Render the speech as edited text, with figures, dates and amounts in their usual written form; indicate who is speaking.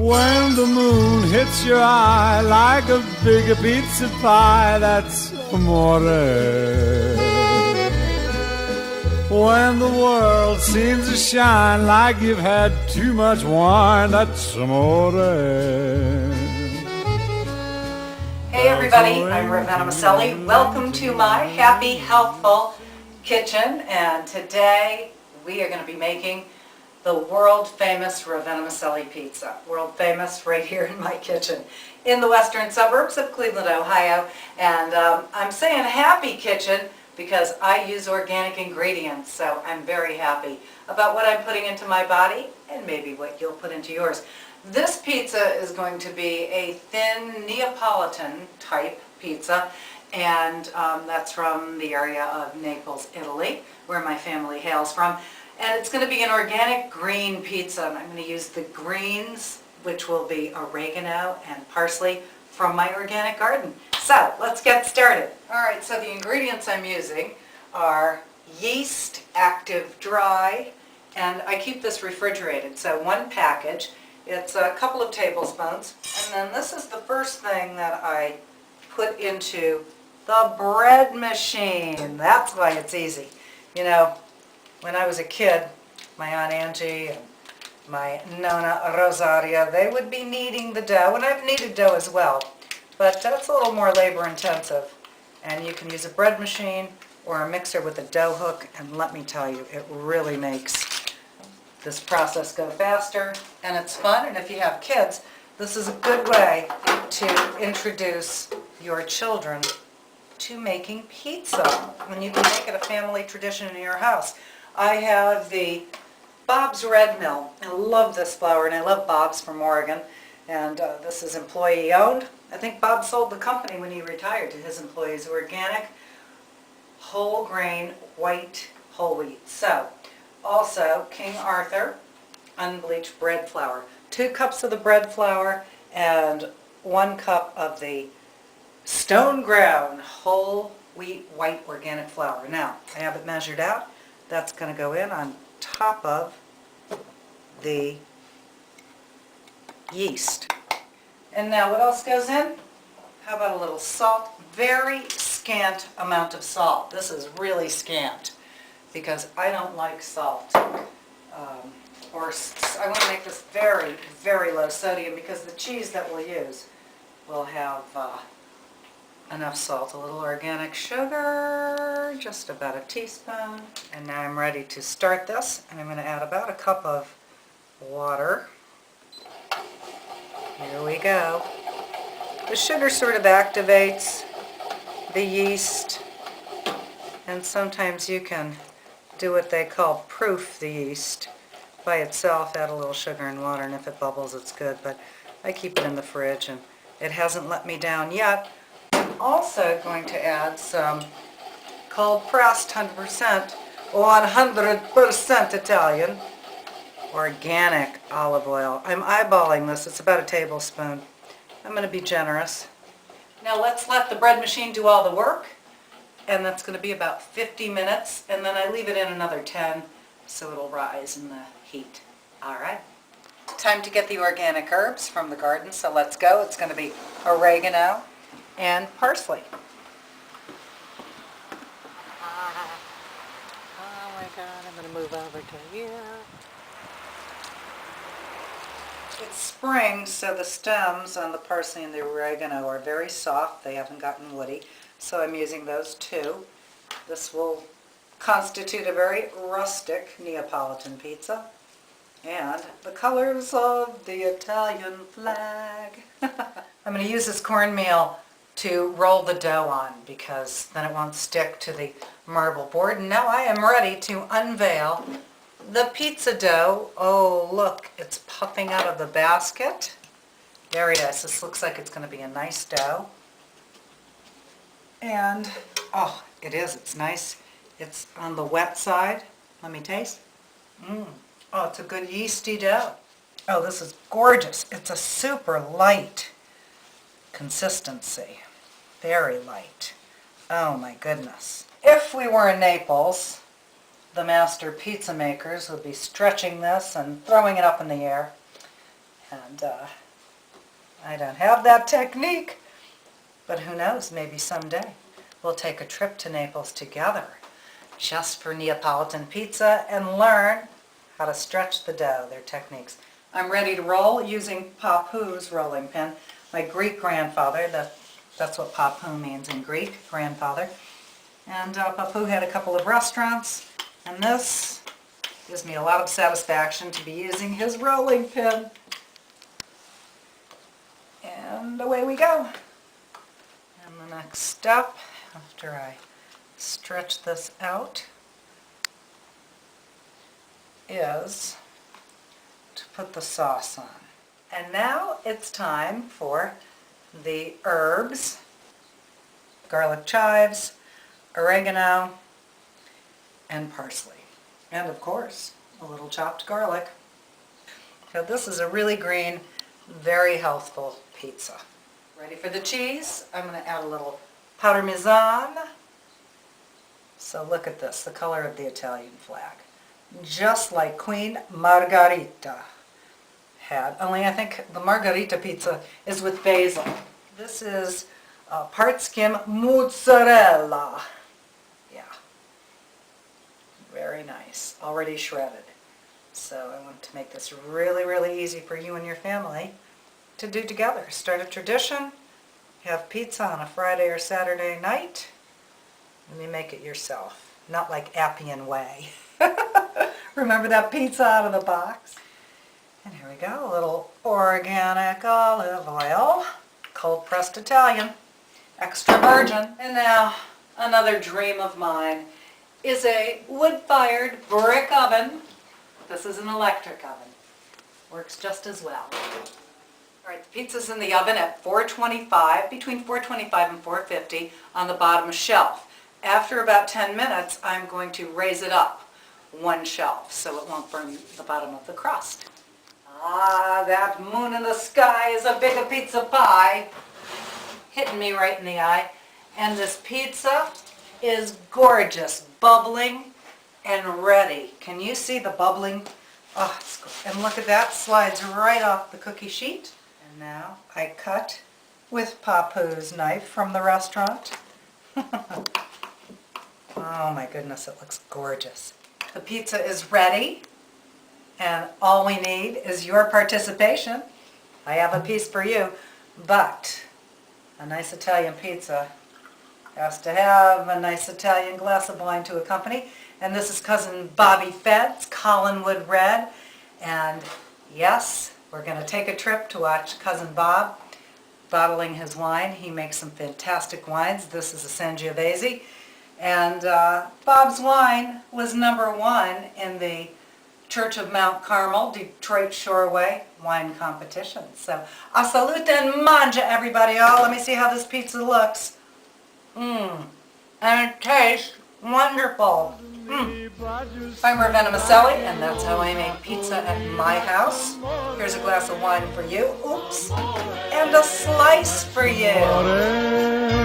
Speaker 1: When the moon hits your eye like a big pizza pie, that's amore. When the world seems to shine like you've had too much wine, that's amore.
Speaker 2: Hey everybody, I'm Ravenna Miceli. Welcome to my happy, healthful kitchen, and today we are going to be making the world-famous Ravenna Miceli pizza. World-famous right here in my kitchen in the western suburbs of Cleveland, Ohio. And I'm saying happy kitchen because I use organic ingredients, so I'm very happy about what I'm putting into my body and maybe what you'll put into yours. This pizza is going to be a thin Neapolitan type pizza, and that's from the area of Naples, Italy, where my family hails from. And it's going to be an organic green pizza, and I'm going to use the greens, which will be oregano and parsley from my organic garden. So let's get started. All right, so the ingredients I'm using are yeast, active dry, and I keep this refrigerated. So one package, it's a couple of tablespoons, and then this is the first thing that I put into the bread machine. That's why it's easy. You know, when I was a kid, my Aunt Angie and my Nona Rosaria, they would be kneading the dough, and I've kneaded dough as well, but that's a little more labor intensive. And you can use a bread machine or a mixer with a dough hook, and let me tell you, it really makes this process go faster, and it's fun. And if you have kids, this is a good way to introduce your children to making pizza, and you can make it a family tradition in your house. I have the Bob's Red Mill. I love this flour, and I love Bob's from Oregon, and this is employee owned. I think Bob sold the company when he retired to his employees. Organic, whole grain, white whole wheat. So, also King Arthur unbleached bread flour. 2 cups of the bread flour and 1 cup of the stone ground whole wheat white organic flour. Now, I have it measured out. That's going to go in on top of the yeast. And now what else goes in? How about a little salt? Very scant amount of salt. This is really scant because I don't like salt. I want to make this very, very low sodium because the cheese that we'll use will have enough salt. A little organic sugar, just about a teaspoon. And now I'm ready to start this, and I'm going to add about a cup of water. Here we go. The sugar sort of activates the yeast, and sometimes you can do what they call proof the yeast by itself. Add a little sugar and water, and if it bubbles, it's good. But I keep it in the fridge, and it hasn't let me down yet. I'm also going to add some cold pressed 100% Italian organic olive oil. I'm eyeballing this. It's about a tablespoon. I'm going to be generous. Now let's let the bread machine do all the work, and that's going to be about 50 minutes, and then I leave it in another 10 so it'll rise in the heat. All right. Time to get the organic herbs from the garden, so let's go. It's going to be oregano and parsley. Oh my God, I'm going to move over to here. It's spring, so the stems on the parsley and the oregano are very soft. They haven't gotten woody, so I'm using those too. This will constitute a very rustic Neapolitan pizza. And the colors of the Italian flag. I'm going to use this cornmeal to roll the dough on because then it won't stick to the marble board. And now I am ready to unveil the pizza dough. Oh, look, it's puffing out of the basket. Very nice. This looks like it's going to be a nice dough. And, oh, it is. It's nice. It's on the wet side. Let me taste. Oh, it's a good yeasty dough. Oh, this is gorgeous. It's a super light consistency. Very light. Oh my goodness. If we were in Naples, the master pizza makers would be stretching this and throwing it up in the air. And I don't have that technique, but who knows, maybe someday we'll take a trip to Naples together just for Neapolitan pizza and learn how to stretch the dough, their techniques. I'm ready to roll using Papu's rolling pin. My Greek grandfather, that's what Papu means in Greek, grandfather. And Papu had a couple of restaurants, and this gives me a lot of satisfaction to be using his rolling pin. And away we go. And the next step, after I stretch this out, is to put the sauce on. And now it's time for the herbs, garlic chives, oregano, and parsley. And of course, a little chopped garlic. So this is a really green, very healthful pizza. Ready for the cheese? I'm going to add a little Parmesan. So look at this, the color of the Italian flag. Just like Queen Margherita had, only I think the Margherita pizza is with basil. This is part skim mozzarella. Yeah, very nice, already shredded. So I want to make this really, really easy for you and your family to do together. Start a tradition, have pizza on a Friday or Saturday night, and you make it yourself, not like Appian Way. Remember that pizza out of the box? And here we go, a little organic olive oil, cold pressed Italian, extra virgin. And now another dream of mine is a wood-fired brick oven. This is an electric oven. Works just as well. All right, the pizza's in the oven at 425, between 425 and 450 on the bottom shelf. After about 10 minutes, I'm going to raise it up one shelf so it won't burn the bottom of the crust. Ah, that moon in the sky is a big pizza pie, hitting me right in the eye. And this pizza is gorgeous, bubbling and ready. Can you see the bubbling? Oh, it's good. And look at that, slides right off the cookie sheet. And now I cut with Papu's knife from the restaurant. Oh my goodness, it looks gorgeous. The pizza is ready, and all we need is your participation. I have a piece for you, but a nice Italian pizza has to have a nice Italian glass of wine to accompany. And this is Cousin Bobby Fedd's Collinwood Red. And yes, we're going to take a trip to watch Cousin Bob bottling his wine. He makes some fantastic wines. This is a Sangiovese. And Bob's wine was #1 in the Church of Mount Carmel, Detroit Shoreway wine competition. So, a salute and mangia, everybody. Oh, let me see how this pizza looks. And it tastes wonderful. I'm Ravenna Miceli, and that's how I make pizza at my house. Here's a glass of wine for you. Oops. And a slice for you.